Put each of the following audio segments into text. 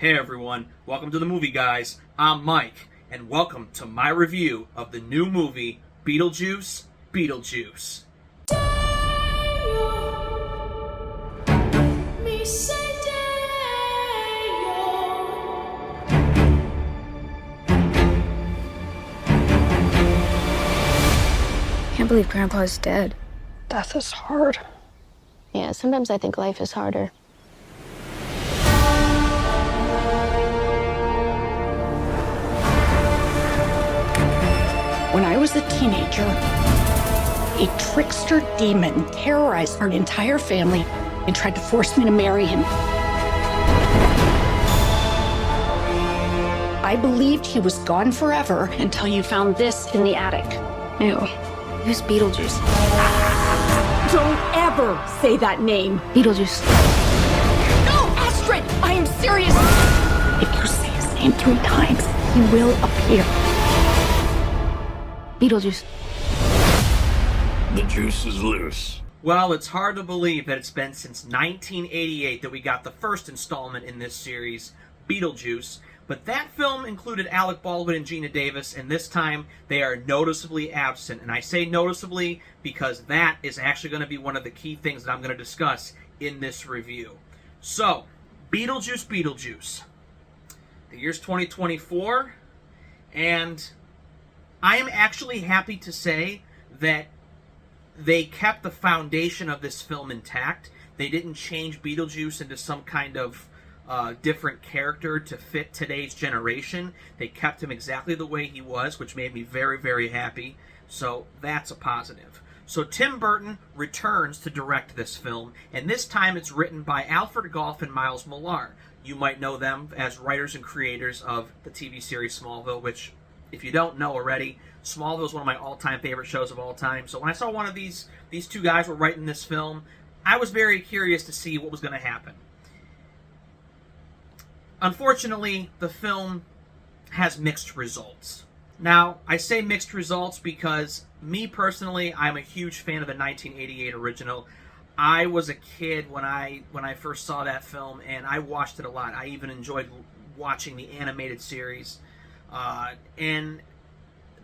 Hey everyone, welcome to the Movie Guys. I'm Mike, and welcome to my review of the new movie, Beetlejuice Beetlejuice. Can't believe Grandpa's dead. Death is hard. Yeah, sometimes I think life is harder. When I was a teenager, a trickster demon terrorized our entire family and tried to force me to marry him. I believed he was gone forever until you found this in the attic. Ew. Who's Beetlejuice? Don't ever say that name. Beetlejuice. No, Astrid! I am serious! If you say his name 3 times, he will appear. Beetlejuice. The juice is loose. Well, it's hard to believe that it's been since 1988 that we got the first installment in this series, Beetlejuice. But that film included Alec Baldwin and Gina Davis, and this time they are noticeably absent. And I say noticeably because that is actually going to be one of the key things that I'm going to discuss in this review. So, Beetlejuice Beetlejuice. The year's 2024, and I am actually happy to say that they kept the foundation of this film intact. They didn't change Beetlejuice into some kind of different character to fit today's generation. They kept him exactly the way he was, which made me very, very happy. So that's a positive. So Tim Burton returns to direct this film, and this time it's written by Alfred Gough and Miles Millar. You might know them as writers and creators of the TV series Smallville, which, if you don't know already, Smallville is one of my all-time favorite shows of all time. So when I saw one of these two guys were writing this film, I was very curious to see what was going to happen. Unfortunately, the film has mixed results. Now, I say mixed results because, me personally, I'm a huge fan of the 1988 original. I was a kid when I first saw that film, and I watched it a lot. I even enjoyed watching the animated series. And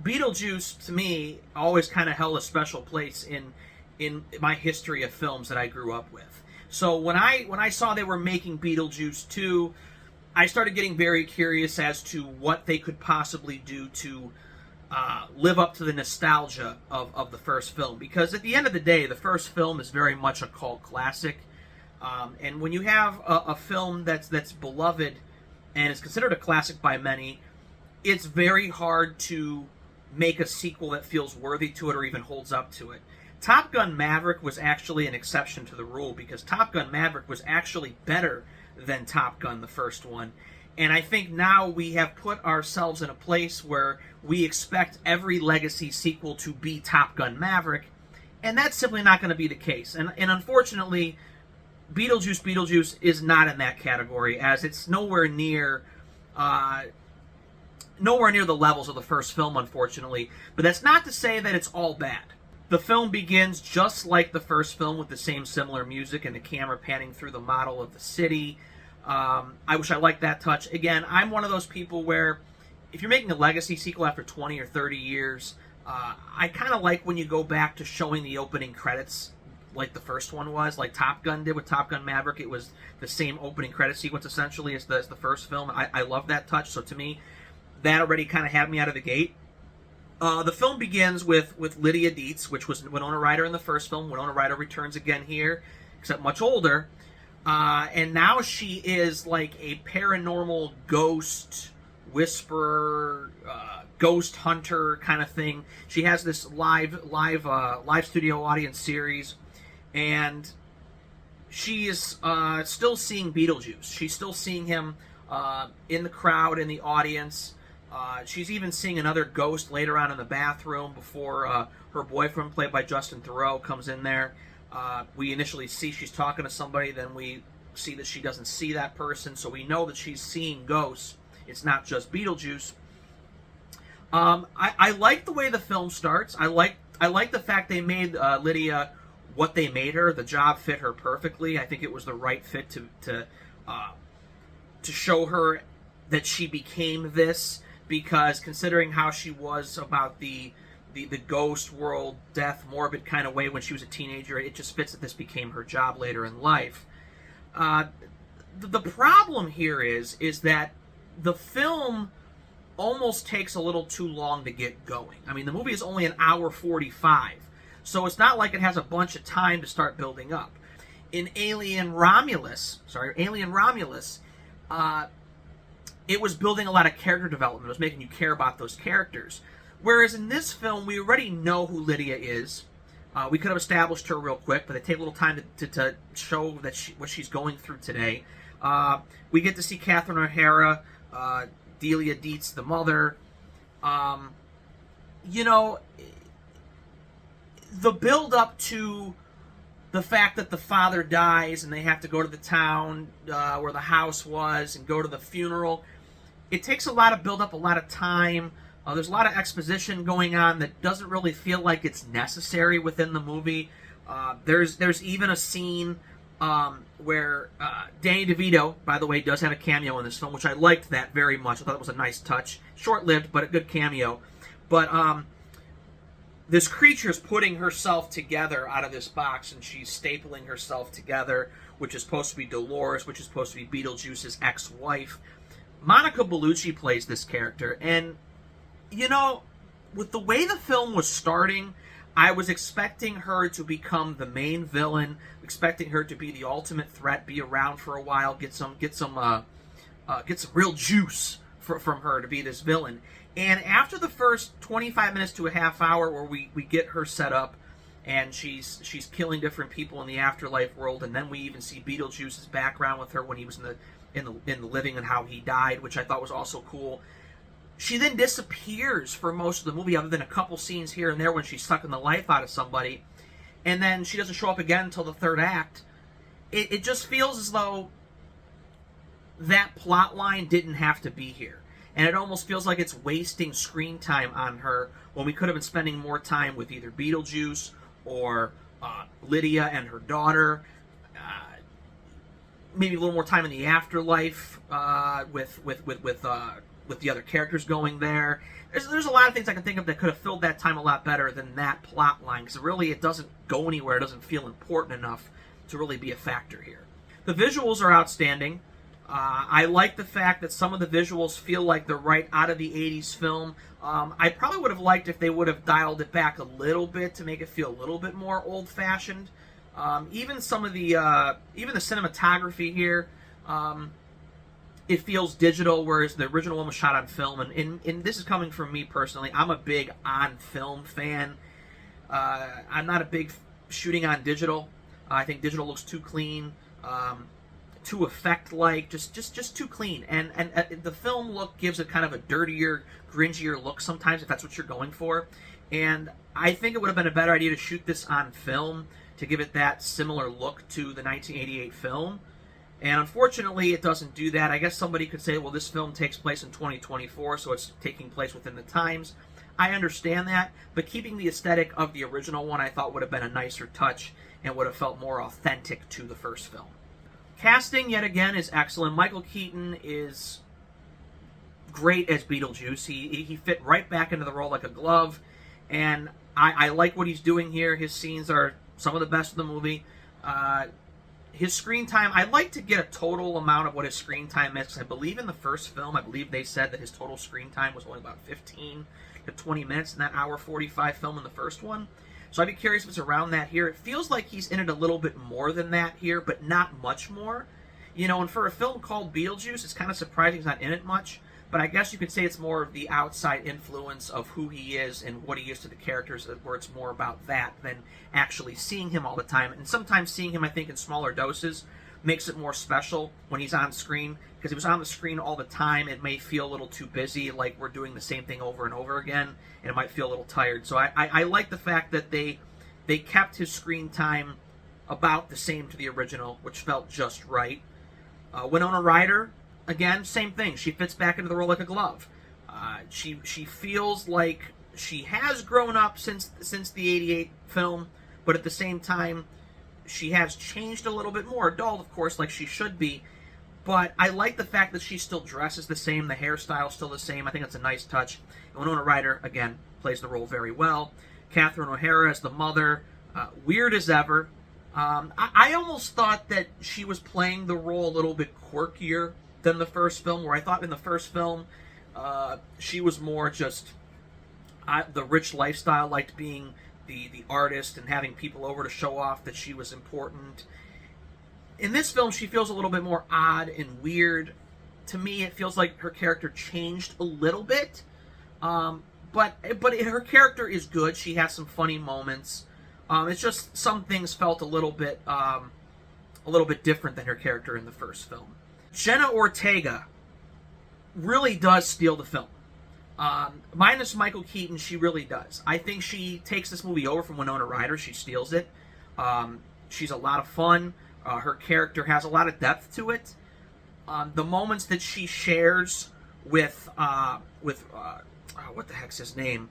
Beetlejuice, to me, always kind of held a special place in my history of films that I grew up with. So when I saw they were making Beetlejuice 2, I started getting very curious as to what they could possibly do to live up to the nostalgia of the first film. Because at the end of the day, the first film is very much a cult classic. And when you have a film that's beloved and is considered a classic by many, it's very hard to make a sequel that feels worthy to it or even holds up to it. Top Gun Maverick was actually an exception to the rule, because Top Gun Maverick was actually better than Top Gun, the first one. And I think now we have put ourselves in a place where we expect every legacy sequel to be Top Gun Maverick, and that's simply not going to be the case. And unfortunately, Beetlejuice Beetlejuice is not in that category, as it's nowhere near the levels of the first film, unfortunately. But that's not to say that it's all bad. The film begins just like the first film, with the same similar music and the camera panning through the model of the city. I wish I liked that touch. Again, I'm one of those people where if you're making a legacy sequel after 20 or 30 years, I kind of like when you go back to showing the opening credits like the first one was, like Top Gun did with Top Gun Maverick. It was the same opening credit sequence essentially as the first film. I love that touch, so to me, that already kind of had me out of the gate. The film begins with Lydia Dietz, which was Winona Ryder in the first film. Winona Ryder returns again here, except much older. And now she is like a paranormal ghost whisperer, ghost hunter kind of thing. She has this live studio audience series, and she is still seeing Beetlejuice. She's still seeing him in the crowd, in the audience. She's even seeing another ghost later on in the bathroom before her boyfriend, played by Justin Theroux, comes in there. We initially see she's talking to somebody, then we see that she doesn't see that person, so we know that she's seeing ghosts. It's not just Beetlejuice. I like the way the film starts. I like the fact they made Lydia what they made her. The job fit her perfectly. I think it was the right fit to to show her that she became this, because considering how she was about the ghost world, death, morbid kind of way when she was a teenager, it just fits that this became her job later in life. The problem here is that the film almost takes a little too long to get going. I mean, the movie is only an hour 45, so it's not like it has a bunch of time to start building up. In Alien Romulus, it was building a lot of character development. It was making you care about those characters. Whereas in this film, we already know who Lydia is. We could have established her real quick, but they take a little time to show that what she's going through today. We get to see Catherine O'Hara, Delia Dietz, the mother. You know, the build-up to the fact that the father dies and they have to go to the town where the house was and go to the funeral, it takes a lot of build-up, a lot of time. There's a lot of exposition going on that doesn't really feel like it's necessary within the movie. There's even a scene where Danny DeVito, by the way, does have a cameo in this film, which I liked that very much. I thought it was a nice touch. Short-lived, but a good cameo. But this creature's putting herself together out of this box, and she's stapling herself together, which is supposed to be Dolores, which is supposed to be Beetlejuice's ex-wife. Monica Bellucci plays this character, and you know, with the way the film was starting, I was expecting her to become the main villain, expecting her to be the ultimate threat, be around for a while, get some real juice from her to be this villain. And after the first 25 minutes to a half hour, where we get her set up, and she's killing different people in the afterlife world, and then we even see Beetlejuice's background with her when he was in the living and how he died, which I thought was also cool. She then disappears for most of the movie, other than a couple scenes here and there when she's sucking the life out of somebody. And then she doesn't show up again until the third act. It just feels as though that plot line didn't have to be here. And it almost feels like it's wasting screen time on her when we could have been spending more time with either Beetlejuice or Lydia and her daughter. Maybe a little more time in the afterlife with the other characters going there. There's a lot of things I can think of that could have filled that time a lot better than that plot line, because really it doesn't go anywhere. It doesn't feel important enough to really be a factor here. The visuals are outstanding. I like the fact that some of the visuals feel like they're right out of the 80s film. I probably would have liked if they would have dialed it back a little bit to make it feel a little bit more old-fashioned. Even some of the cinematography here, it feels digital, whereas the original one was shot on film. And this is coming from me personally. I'm a big on-film fan. I'm not a big shooting on digital. I think digital looks too clean, too effect-like, just too clean. And the film look gives it kind of a dirtier, gringier look sometimes, if that's what you're going for. And I think it would have been a better idea to shoot this on film to give it that similar look to the 1988 film. And unfortunately, it doesn't do that. I guess somebody could say, well, this film takes place in 2024, so it's taking place within the times. I understand that, but keeping the aesthetic of the original one I thought would have been a nicer touch and would have felt more authentic to the first film. Casting, yet again, is excellent. Michael Keaton is great as Beetlejuice. He fit right back into the role like a glove, and I like what he's doing here. His scenes are some of the best in the movie. His screen time, I'd like to get a total amount of what his screen time is, because I believe in the first film, I believe they said that his total screen time was only about 15 to 20 minutes in that hour 45 film in the first one. So I'd be curious if it's around that here. It feels like he's in it a little bit more than that here, but not much more. You know, and for a film called Beetlejuice, it's kind of surprising he's not in it much, but I guess you could say it's more of the outside influence of who he is and what he is to the characters, where it's more about that than actually seeing him all the time. And sometimes seeing him, I think, in smaller doses makes it more special when he's on screen, because if he was on the screen all the time, it may feel a little too busy, like we're doing the same thing over and over again, and it might feel a little tired. So I like the fact that they kept his screen time about the same to the original, which felt just right. Winona Ryder, again, same thing. She fits back into the role like a glove. She feels like she has grown up since the 88 film, but at the same time, she has changed a little bit more. Adult, of course, like she should be. But I like the fact that she still dresses the same, the hairstyle's still the same. I think it's a nice touch. And Winona Ryder, again, plays the role very well. Catherine O'Hara as the mother, weird as ever. I almost thought that she was playing the role a little bit quirkier than the first film, where I thought in the first film she was more just the rich lifestyle, liked being the artist and having people over to show off that she was important. In this film, she feels a little bit more odd and weird. To me, it feels like her character changed a little bit. But her character is good. She has some funny moments. It's just some things felt a little bit different than her character in the first film. Jenna Ortega really does steal the film. Minus Michael Keaton, she really does. I think she takes this movie over from Winona Ryder. She steals it. She's a lot of fun. Her character has a lot of depth to it. The moments that she shares with what the heck's his name?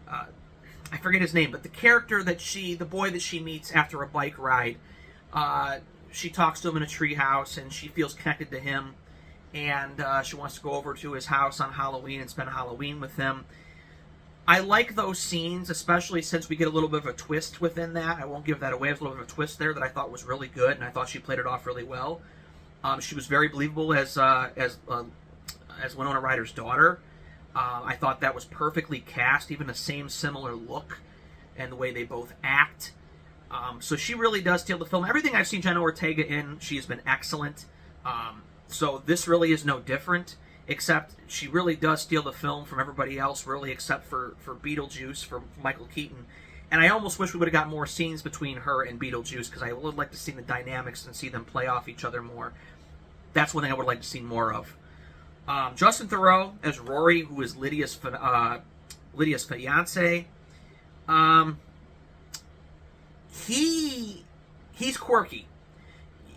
I forget his name, but the boy that she meets after a bike ride, she talks to him in a treehouse, and she feels connected to him, and she wants to go over to his house on Halloween and spend Halloween with him. I like those scenes, especially since we get a little bit of a twist within that. I won't give that away. There's a little bit of a twist there that I thought was really good, and I thought she played it off really well. She was very believable as Winona Ryder's daughter. I thought that was perfectly cast, even the same similar look and the way they both act. So she really does steal the film. Everything I've seen Jenna Ortega in, she's been excellent. So this really is no different, except she really does steal the film from everybody else, really, except for Beetlejuice, for Michael Keaton. And I almost wish we would have got more scenes between her and Beetlejuice, because I would like to see the dynamics and see them play off each other more. That's one thing I would like to see more of. Justin Theroux as Rory, who is Lydia's fiance. He's quirky.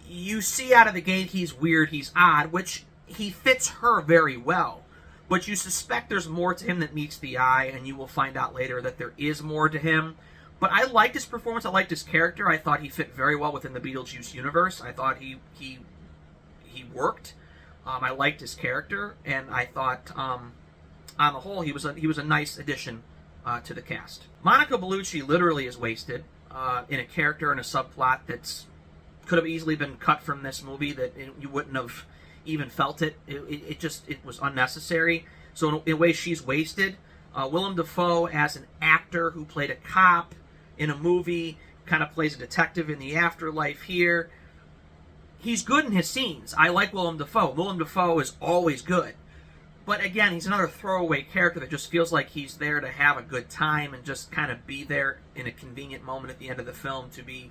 You see out of the gate he's weird, he's odd, which he fits her very well. But you suspect there's more to him that meets the eye, and you will find out later that there is more to him. But I liked his performance. I liked his character. I thought he fit very well within the Beetlejuice universe. I thought he worked. I liked his character, and I thought, on the whole, he was a nice addition to the cast. Monica Bellucci literally is wasted in a character and a subplot that's could have easily been cut from this movie, that you wouldn't have even felt it. It was unnecessary. So in a way, she's wasted. Willem Dafoe, as an actor who played a cop in a movie, kind of plays a detective in the afterlife here. He's good in his scenes. I like Willem Dafoe. Willem Dafoe is always good. But again, he's another throwaway character that just feels like he's there to have a good time and just kind of be there in a convenient moment at the end of the film to be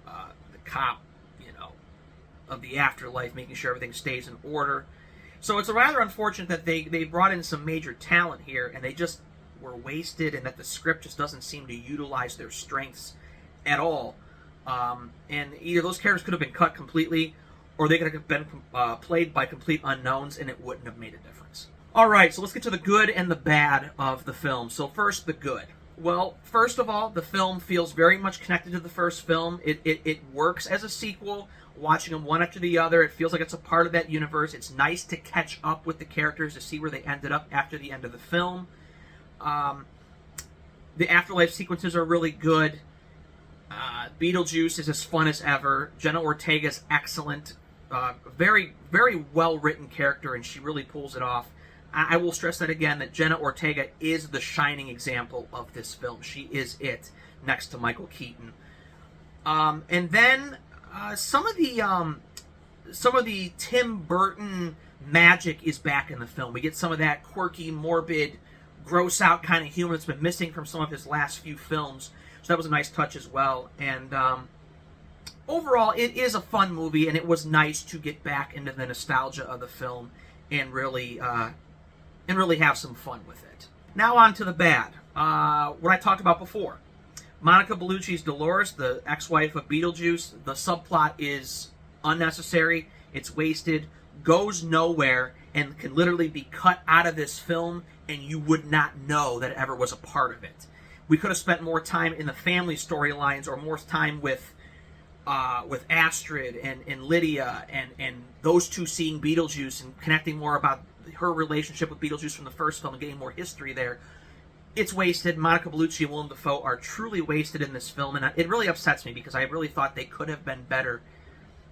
the cop, of the afterlife, making sure everything stays in order. So it's rather unfortunate that they brought in some major talent here and they just were wasted, and that the script just doesn't seem to utilize their strengths at all. And either those characters could have been cut completely, or they could have been played by complete unknowns, and it wouldn't have made a difference. All right, so let's get to the good and the bad of the film. So first, the good. Well, first of all, the film feels very much connected to the first film. It works as a sequel, watching them one after the other. It feels like it's a part of that universe. It's nice to catch up with the characters to see where they ended up after the end of the film. The afterlife sequences are really good. Beetlejuice is as fun as ever. Jenna Ortega's excellent. Very, very well-written character, and she really pulls it off. I will stress that again, that Jenna Ortega is the shining example of this film. She is it, next to Michael Keaton. And then some of the Tim Burton magic is back in the film. We get some of that quirky, morbid, gross-out kind of humor that's been missing from some of his last few films. So that was a nice touch as well. And overall, it is a fun movie, and it was nice to get back into the nostalgia of the film and really have some fun with it. Now on to the bad. What I talked about before. Monica Bellucci's Dolores, the ex-wife of Beetlejuice. The subplot is unnecessary. It's wasted. Goes nowhere and can literally be cut out of this film, and you would not know that it ever was a part of it. We could have spent more time in the family storylines, or more time with with Astrid and Lydia and those two seeing Beetlejuice and connecting more about her relationship with Beetlejuice from the first film and getting more history there. It's wasted. Monica Bellucci and Willem Dafoe are truly wasted in this film, and it really upsets me because I really thought they could have been better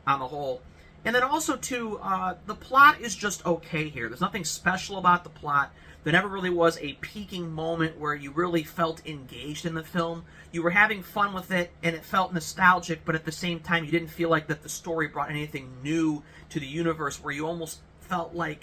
on the whole. And then also, too, the plot is just okay here. There's nothing special about the plot. There never really was a peaking moment where you really felt engaged in the film. You were having fun with it, and it felt nostalgic, but at the same time, you didn't feel like that the story brought anything new to the universe, where you almost felt like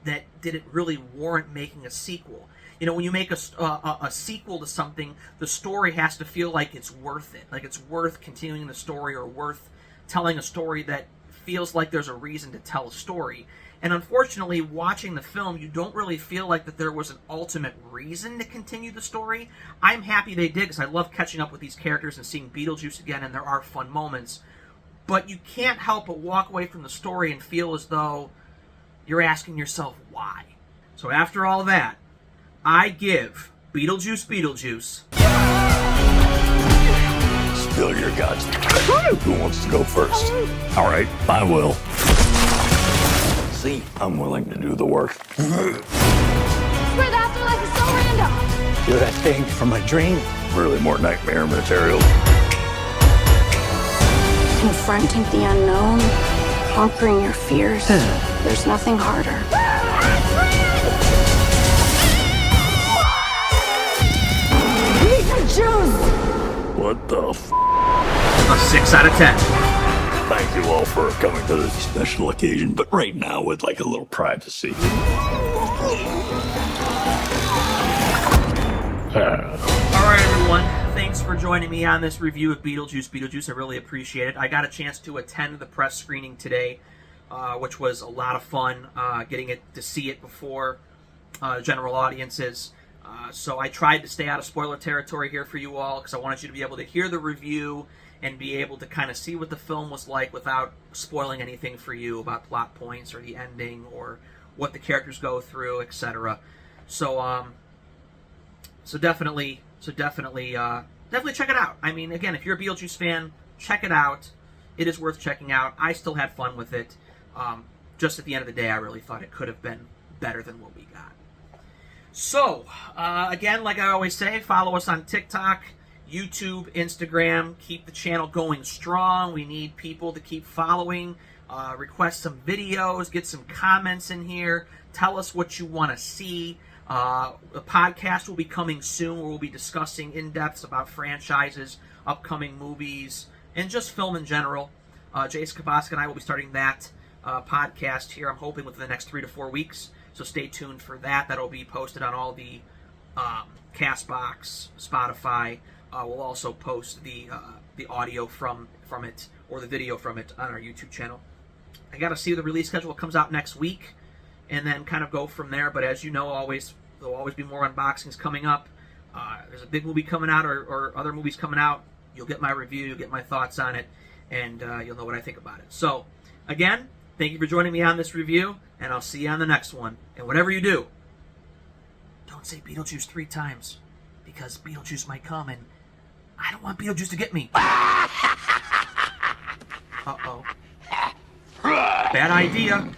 that did it really warrant making a sequel. You know, when you make a sequel to something, the story has to feel like it's worth it. Like it's worth continuing the story or worth telling a story that feels like there's a reason to tell a story. And unfortunately, watching the film, you don't really feel like that there was an ultimate reason to continue the story. I'm happy they did because I love catching up with these characters and seeing Beetlejuice again, and there are fun moments. But you can't help but walk away from the story and feel as though you're asking yourself why. So after all that, I give Beetlejuice Beetlejuice. Spill your guts. Who wants to go first? All right, I will. See, I'm willing to do the work. Spread after like it's so random. You're that thing from my dream. Really more nightmare material. Confronting the unknown, conquering your fears. There's nothing harder. What the f? A 6 out of 10. Thank you all for coming to this special occasion, but right now with like a little privacy. All right, everyone. Thanks for joining me on this review of Beetlejuice Beetlejuice. I really appreciate it. I got a chance to attend the press screening today, which was a lot of fun, getting to see it before general audiences. So I tried to stay out of spoiler territory here for you all because I wanted you to be able to hear the review and be able to kind of see what the film was like without spoiling anything for you about plot points or the ending or what the characters go through, etc. So definitely check it out. I mean, again, if you're a Beetlejuice fan, check it out. It is worth checking out. I still had fun with it. Just at the end of the day, I really thought it could have been better than what we got. So, again, like I always say, follow us on TikTok, YouTube, Instagram. Keep the channel going strong. We need people to keep following. Request some videos. Get some comments in here. Tell us what you want to see. The podcast will be coming soon where we'll be discussing in-depth about franchises, upcoming movies, and just film in general. Jason Kabaska and I will be starting that podcast here, I'm hoping, within the next 3 to 4 weeks. So stay tuned for that. That'll be posted on all the Castbox, Spotify. We'll also post the audio from it, or the video from it, on our YouTube channel. I got to see the release schedule. It comes out next week, and then kind of go from there. But as you know, there'll always be more unboxings coming up. There's a big movie coming out, or other movies coming out. You'll get my review, you'll get my thoughts on it, and you'll know what I think about it. So, again, thank you for joining me on this review, and I'll see you on the next one. And whatever you do, don't say Beetlejuice 3 times, because Beetlejuice might come, and I don't want Beetlejuice to get me. Uh-oh. Bad idea.